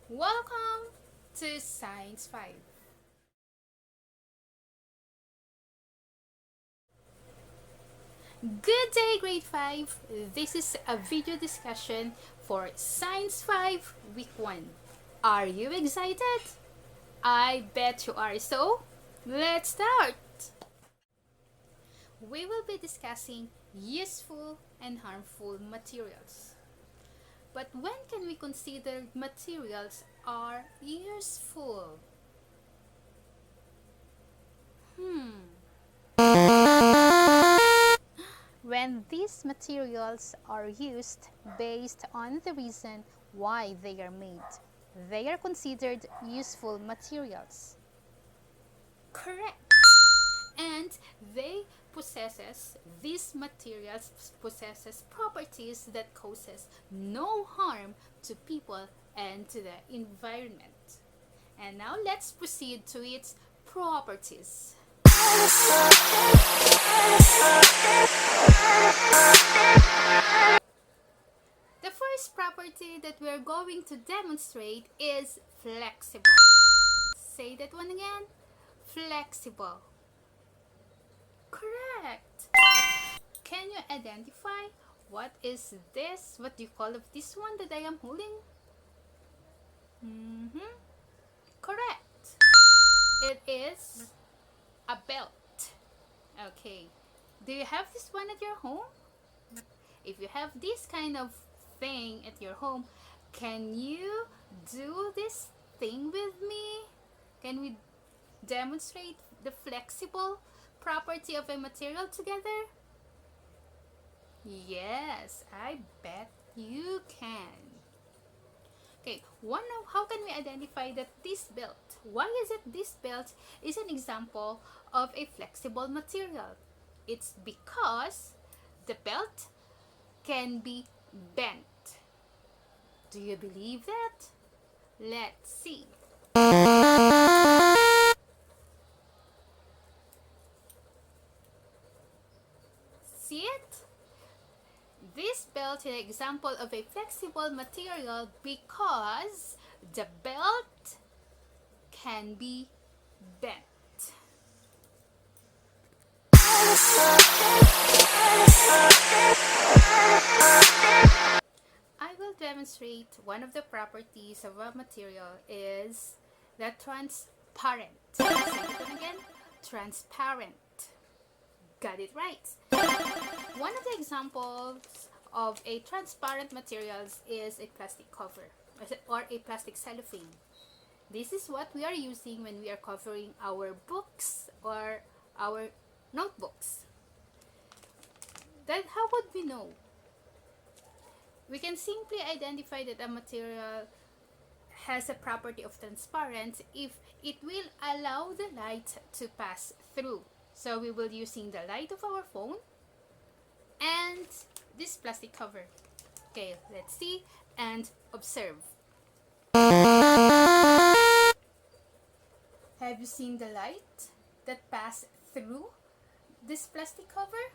Welcome to Science 5. Good day, grade 5. This is a video discussion for Science 5 Week 1. Are you excited? I bet you are, so let's start. We will be discussing useful and harmful materials. But when can we consider materials are useful? When these materials are used based on the reason why they are made, they are considered useful materials. Correct. And these materials possesses properties that causes no harm to people and to the environment. And now let's proceed to its properties. The first property that we're going to demonstrate is flexible. Say that one again. Flexible. Correct. Can you identify what is this? What do you call of this one that I am holding? Correct. It is a belt. Okay. Do you have this one at your home? If you have this kind of thing at your home, can you do this thing with me? Can we demonstrate the flexible property of a material together? Yes, I bet you can. Okay, how can we identify that this belt? Why is it this belt is an example of a flexible material? It's because the belt can be bent. Do you believe that? Let's see. See it? This belt is an example of a flexible material because the belt can be bent. I will demonstrate one of the properties of a material is the transparent. Say it again. Transparent. Got it right. One of the examples of a transparent materials is a plastic cover or a plastic cellophane. This is what we are using when we are covering our books or our notebooks. Then how would we know? We can simply identify that a material has a property of transparent if it will allow the light to pass through. So we will using the light of our phone and this plastic cover. Okay, let's see and observe. Have you seen the light that passed through this plastic cover?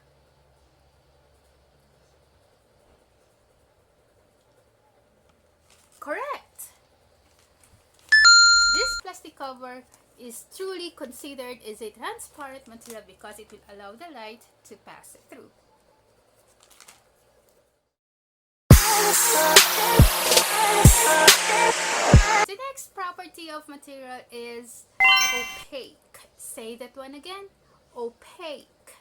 Correct. This plastic cover is truly considered as a transparent material because it will allow the light to pass through. The next property of material is opaque. Say that one again. Opaque.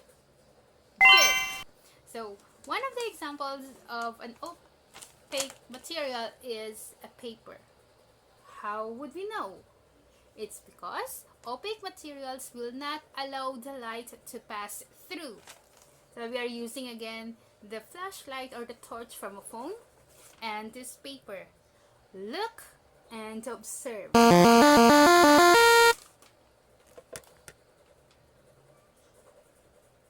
Good. So one of the examples of an opaque material is a paper. How would we know? It's because opaque materials will not allow the light to pass through. So we are using again the flashlight or the torch from a phone and this paper. Look and observe.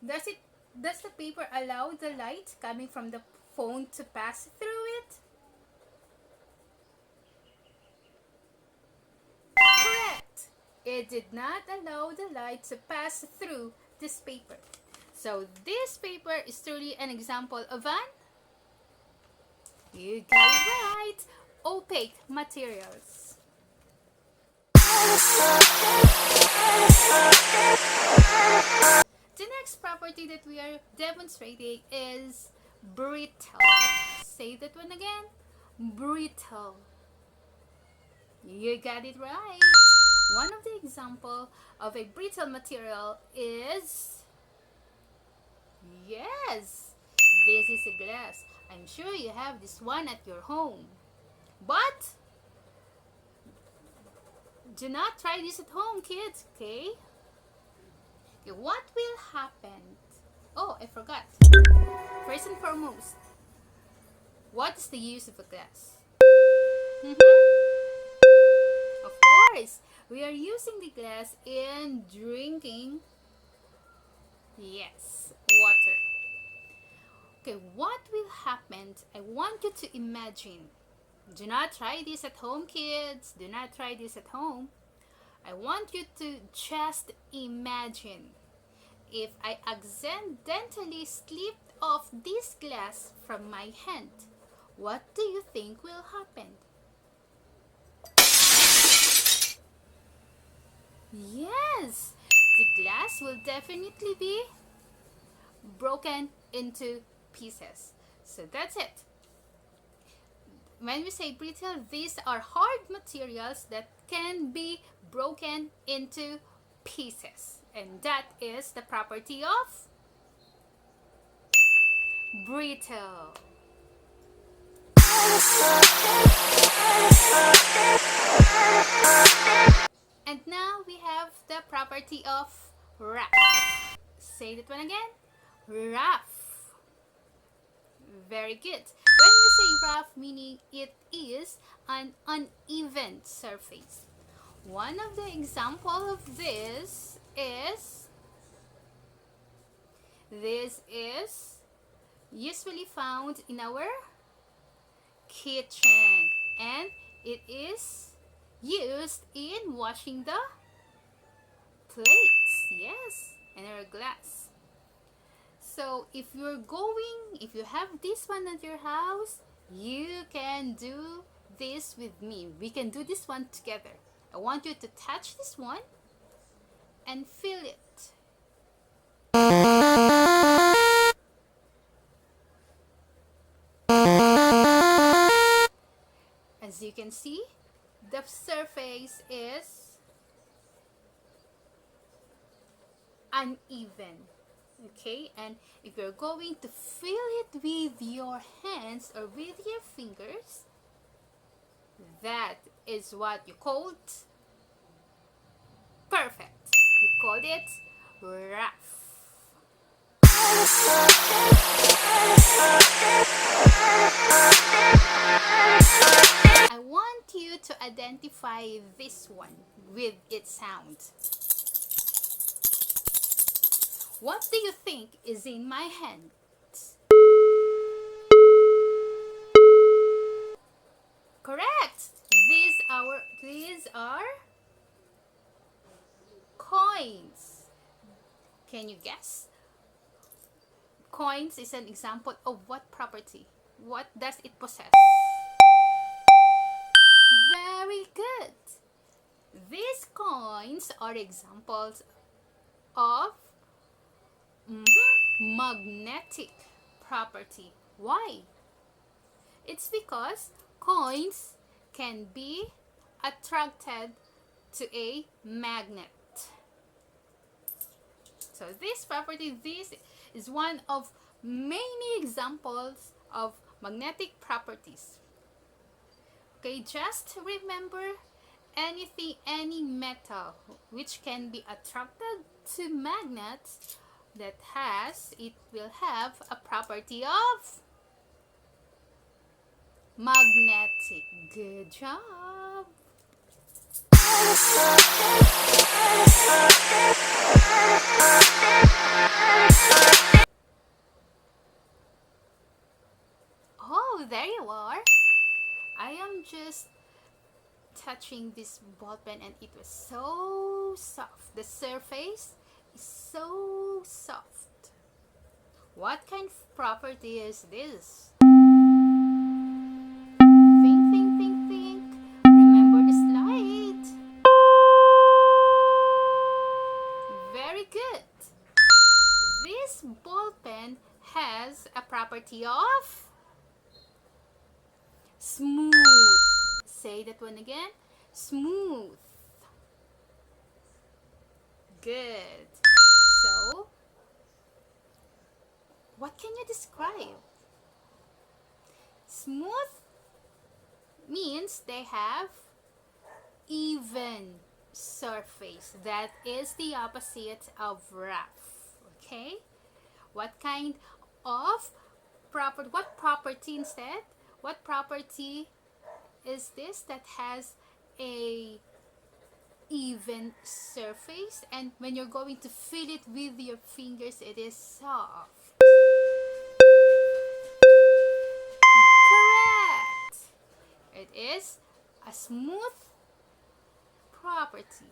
Does the paper allow the light coming from the phone to pass through it? Correct. It did not allow the light to pass through this paper. So this paper is truly an example of you got it right, opaque materials. The next property that we are demonstrating is brittle. Say that one again. Brittle. You got it right. One of the example of a brittle material is, yes, this is a glass. I'm sure you have this one at your home. But do not try this at home, kids, okay? Okay, what will happen? Oh, I forgot. First and foremost, what is the use of a glass? Of course, we are using the glass in drinking, yes, water. Okay, what will happen? I want you to imagine. Do not try this at home, kids. Do not try this at home. I want you to just imagine if I accidentally slipped off this glass from my hand. What do you think will happen? Yes, the glass will definitely be broken into pieces. So that's it. When we say brittle, these are hard materials that can be broken into pieces. And that is the property of brittle. And now we have the property of rough. Say that one again. Rough. Very good. When we say rough, meaning it is an uneven surface. One of the example of this is usually found in our kitchen, and it is used in washing the plates, yes, and our glass. So if you have this one at your house, you can do this with me. We can do this one together. I want you to touch this one and feel it. As you can see, the surface is uneven. Okay, and if you're going to feel it with your hands or with your fingers, that is what you called perfect. You called it rough. I want you to identify this one with its sound. What do you think is in my hand? Correct. These are coins. Can you guess? Coins is an example of what property? What does it possess? Very good. These coins are examples of magnetic property. Why? It's because coins can be attracted to a magnet. So this is one of many examples of magnetic properties. Okay, just remember any metal which can be attracted to magnets it will have a property of magnetic. Good job. Oh, there you are. I am just touching this ball pen and it was so soft. The surface is so soft. What kind of property is this? Think. Remember the slide. Say that one again. Smooth. Good. So, what can you describe? Smooth means they have even surface. That is the opposite of rough. Okay? What kind of what property instead? What property is this that has a even surface, and when you're going to feel it with your fingers, it is soft? Correct. It is a smooth property.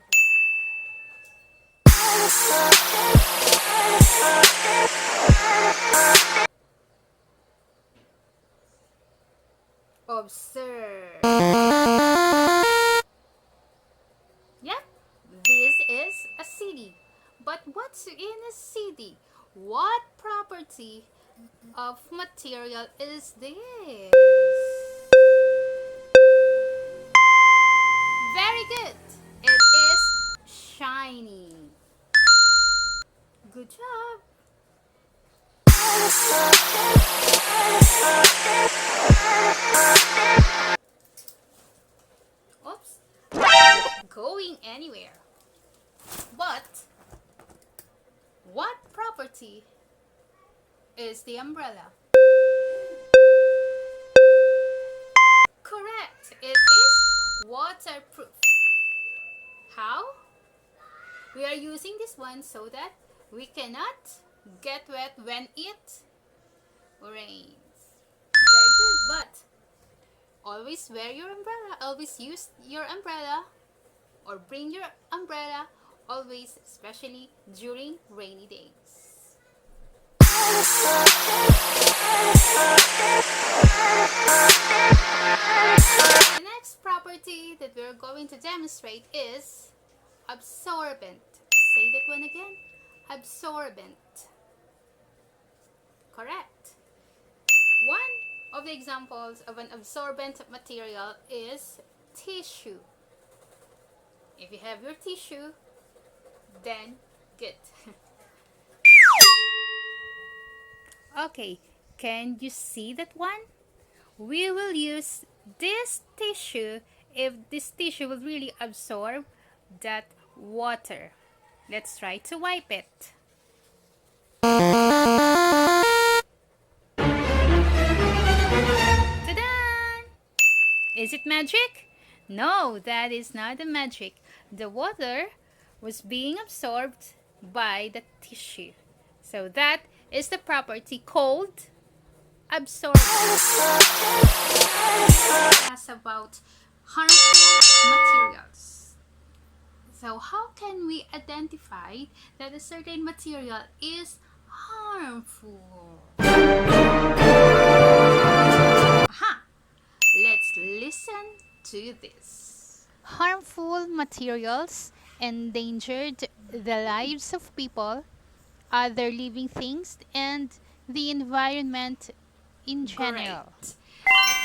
Observe. Yep, this is a city. But what's in a city? What property of material is this? Very good. It is shiny. Good job. Oops. Not going anywhere. But what property is the umbrella? Correct. It is waterproof. How? We are using this one so that we cannot get wet when it rains. Very good. But always wear your umbrella. Always use your umbrella or bring your umbrella. Always, especially during rainy days. The next property that we're going to demonstrate is absorbent. Say that one again. Absorbent. Correct. One of the examples of an absorbent material is tissue. If you have your tissue, then good. Okay, can you see that one? We will use this tissue if this tissue will really absorb that water. Let's try to wipe it. Ta-da! Is it magic? No, that is not the magic. The water was being absorbed by the tissue. So that is the property called absorption. That's about harmful materials. So how can we identify that a certain material is harmful? Aha! Let's listen to this. Harmful materials endangered the lives of people, other living things, and the environment in general. Great.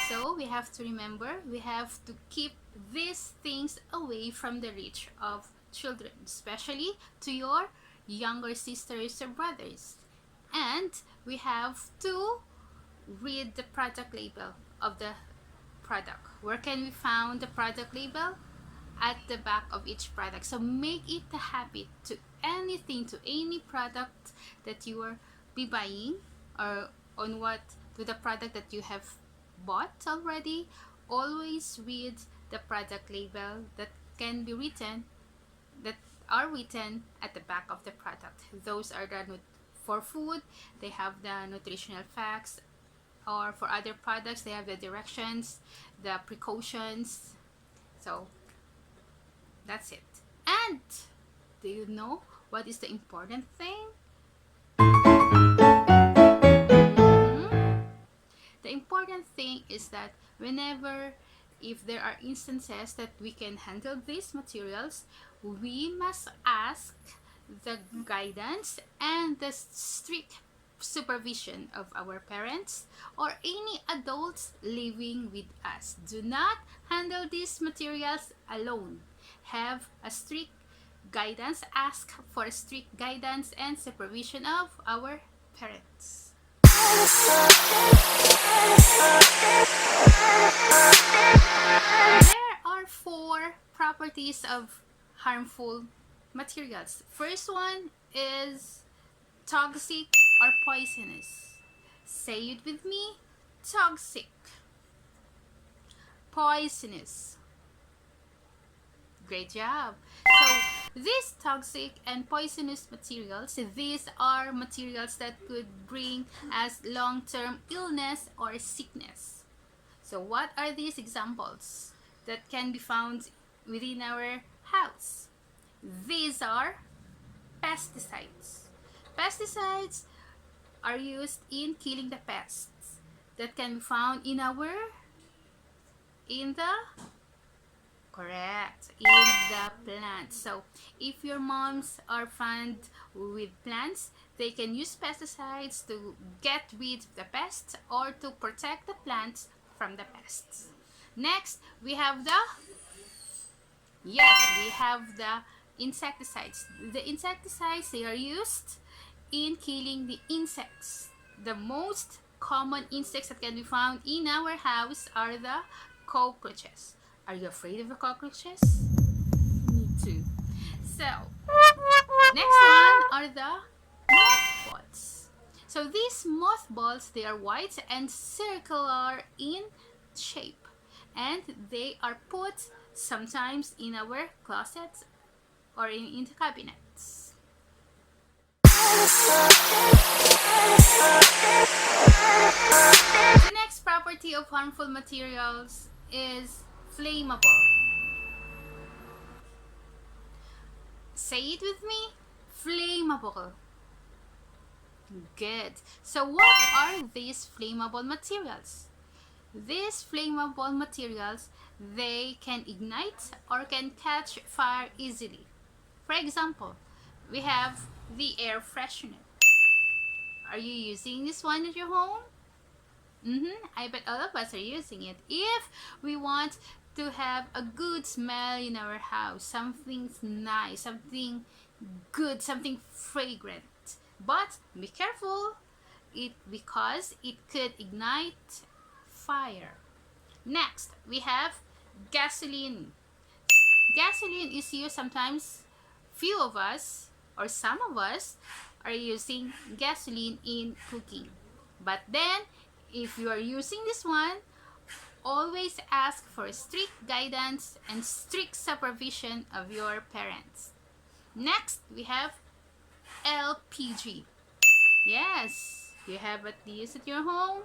So we have to remember, we have to keep these things away from the reach of children, especially to your younger sisters or brothers. And we have to read the product label of the product. Where can we find the product label? At the back of each product. So make it a habit to anything, to any product that you will be buying, or on what, to the product that you have bought already. Always read the product label that can be written, that are written at the back of the product. Those are the for food, they have the nutritional facts, or for other products, they have the directions, the precautions. So that's it. And do you know what is the important thing? The important thing is that whenever, if there are instances that we can handle these materials, we must ask the guidance and the strict supervision of our parents or any adults living with us. Do not handle these materials alone. Have a strict guidance. Ask for strict guidance and supervision of our parents. There are 4 properties of harmful materials. First one is toxic or poisonous. Say it with me. Toxic, poisonous. Great job. So these toxic and poisonous materials, these are materials that could bring us long-term illness or sickness. So what are these examples that can be found within our house? These are pesticides. Pesticides are used in killing the pests that can be found in the plants. So if your moms are fond with plants, they can use pesticides to get rid of the pests or to protect the plants from the pests. Next, we have the insecticides. The insecticides, they are used in killing the insects. The most common insects that can be found in our house are the cockroaches. Are you afraid of the cockroaches? Me too. So, next one are the mothballs. So these mothballs, they are white and circular in shape, and they are put sometimes in our closets or in the cabinets. The next property of harmful materials is flammable. Say it with me. Flammable. Good. So what are these flammable materials? These flammable materials, they can ignite or can catch fire easily. For example, we have the air freshener. Are you using this one at your home? I bet all of us are using it. If we want to have a good smell in our house, something nice, something good, something fragrant. But be careful, because it could ignite fire. Next, we have gasoline. Gasoline is used sometimes. Few of us or some of us are using gasoline in cooking. But then, if you are using this one, always ask for strict guidance and strict supervision of your parents. Next, we have LPG. Yes, you have these at your home?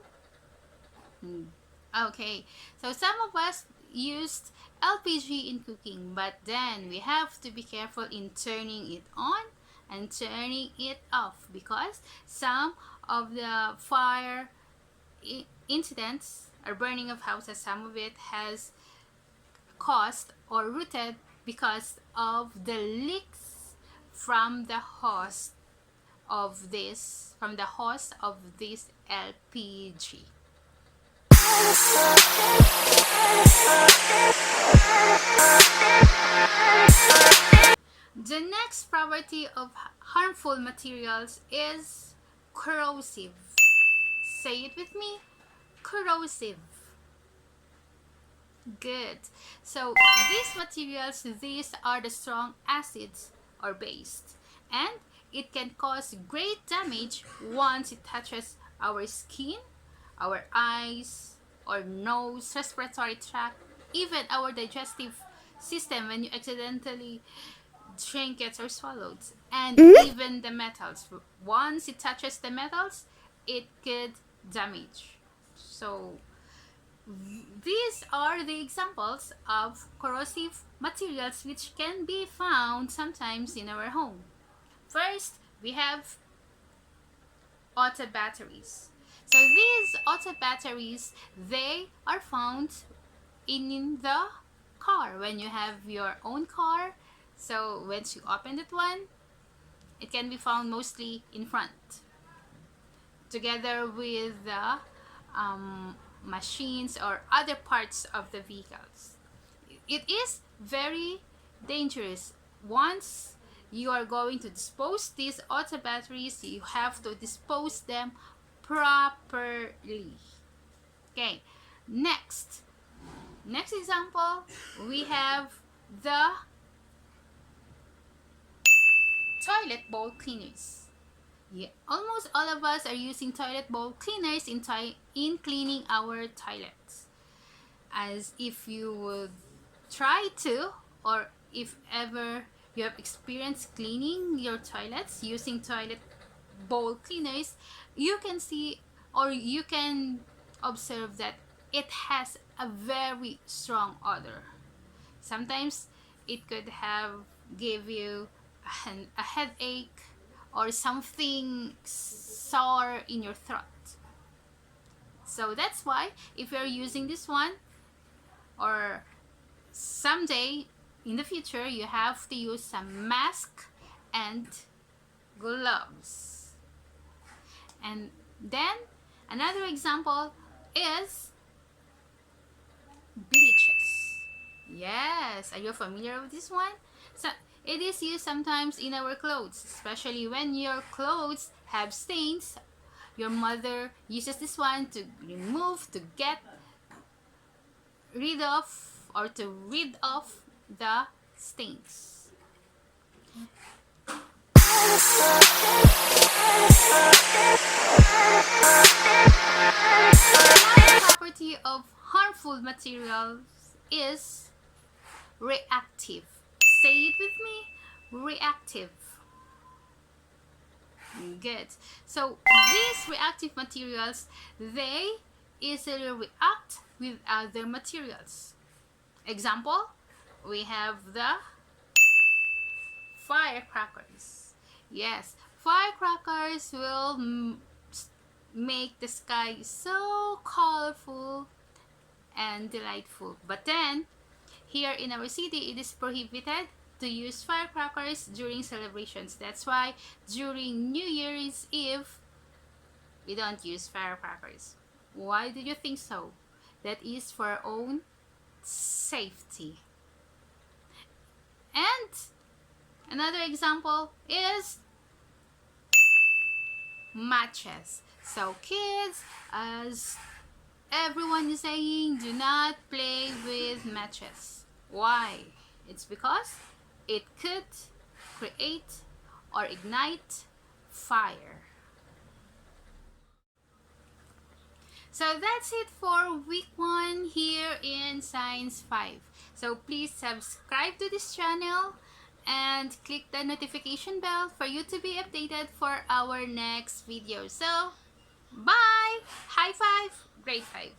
Okay, so some of us used LPG in cooking, but then we have to be careful in turning it on and turning it off, because some of the fire incidents or burning of houses, some of it has caused or rooted because of the leaks from the hose of this LPG. The next property of harmful materials is corrosive. Say it with me. Corrosive. Good. So these materials, these are the strong acids or base, and it can cause great damage once it touches our skin, our eyes, or nose, respiratory tract, even our digestive system when you accidentally drink it or swallow it, and even the metals. Once it touches the metals, it could damage. So these are the examples of corrosive materials which can be found sometimes in our home. First, we have auto batteries. So these auto batteries, they are found in the car. When you have your own car, so once you open that one, it can be found mostly in front. together with the machines or other parts of the vehicles. It is very dangerous. Once you are going to dispose these auto batteries, you have to dispose them properly. Okay, next example, we have the toilet bowl cleaners. Yeah, almost all of us are using toilet bowl cleaners in cleaning our toilets. As if you would try to, or if ever you have experienced cleaning your toilets using toilet bowl cleaners, you can see or you can observe that it has a very strong odor. Sometimes it could have give you a headache or something sour in your throat. So that's why if you're using this one, or someday in the future, you have to use some mask and gloves. And then another example is bleaches. Yes, are you familiar with this one? So it is used sometimes in our clothes, especially when your clothes have stains. Your mother uses this one to remove, to get rid of, or to rid off the stains. One property of harmful materials is reactive. Say it with me, reactive. Good. So these reactive materials, they easily react with other materials. Example, we have the firecrackers. Yes, firecrackers will make the sky so colorful and delightful. But then, here in our city, it is prohibited to use firecrackers during celebrations. That's why during New Year's Eve, we don't use firecrackers. Why do you think so? That is for our own safety. And another example is matches. So kids, as everyone is saying, do not play with matches. Why? It's because it could create or ignite fire. So that's it for week 1 here in Science 5. So please subscribe to this channel and click the notification bell for you to be updated for our next video. So, bye! High five! Grade 5.